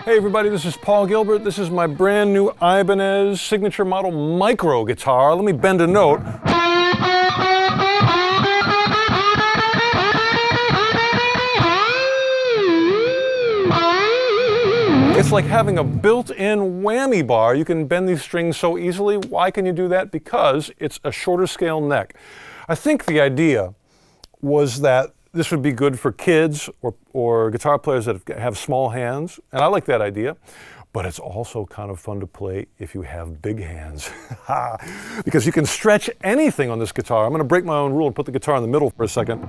Hey everybody, this is Paul Gilbert. This is my brand new Ibanez signature model micro guitar. Let me bend a note. It's like having a built-in whammy bar. You can bend these strings so easily. Why can you do that? Because it's a shorter scale neck. I think the idea was that this would be good for kids or guitar players that have small hands, and I like that idea. But it's also kind of fun to play if you have big hands. Because you can stretch anything on this guitar. I'm going to break my own rule and put the guitar in the middle for a second.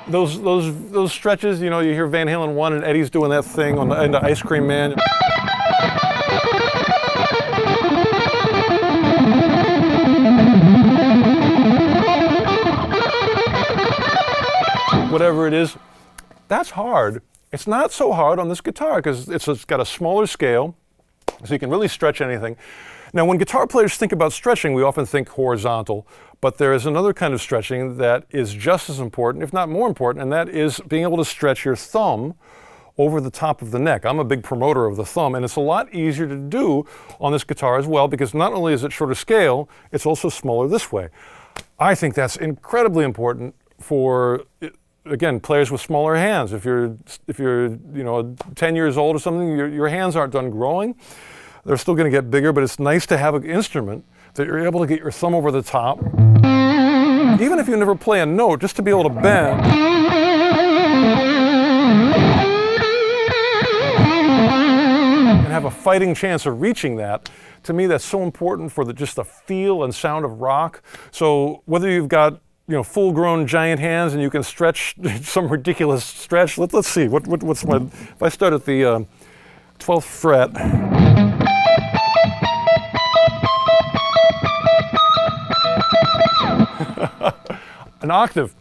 Those stretches, you know, you hear Van Halen 1 and Eddie's doing that thing on the end of Ice Cream Man. Whatever it is, that's hard. It's not so hard on this guitar because it's got a smaller scale, so you can really stretch anything. Now, when guitar players think about stretching, we often think horizontal, but there is another kind of stretching that is just as important, if not more important, and that is being able to stretch your thumb over the top of the neck. I'm a big promoter of the thumb, and it's a lot easier to do on this guitar as well, because not only is it shorter scale, it's also smaller this way. I think that's incredibly important for, again, players with smaller hands. If you're 10 years old or something, your hands aren't done growing. They're still going to get bigger, but it's nice to have an instrument that you're able to get your thumb over the top. Even if you never play a note, just to be able to bend. And have a fighting chance of reaching that. To me, that's so important for just the feel and sound of rock. So whether you've got full-grown giant hands and you can stretch some ridiculous stretch. Let's see. What's my? If I start at the 12th fret. An octave.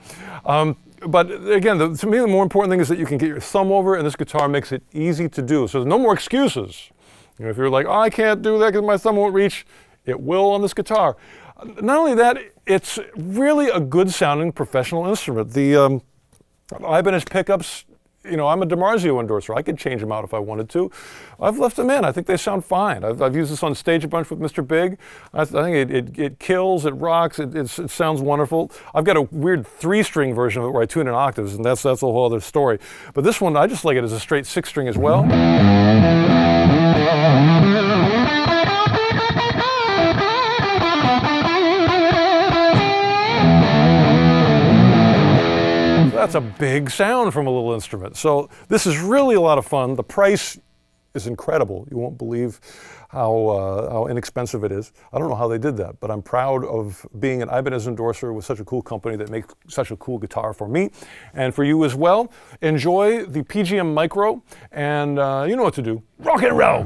But again, to me, the more important thing is that you can get your thumb over, and this guitar makes it easy to do. So there's no more excuses. If you're like, oh, I can't do that because my thumb won't reach, it will on this guitar. Not only that, it's really a good sounding professional instrument. The Ibanez pickups, I'm a DiMarzio endorser. I could change them out if I wanted to. I've left them in. I think they sound fine. I've used this on stage a bunch with Mr. Big. I think it kills, it rocks, it sounds wonderful. I've got a weird 3-string version of it where I tune in octaves, and that's a whole other story. But this one, I just like it as a straight 6-string as well. That's a big sound from a little instrument. So this is really a lot of fun. The price is incredible. You won't believe how inexpensive it is. I don't know how they did that, but I'm proud of being an Ibanez endorser with such a cool company that makes such a cool guitar for me and for you as well. Enjoy the PGM Micro, and you know what to do. Rock and roll!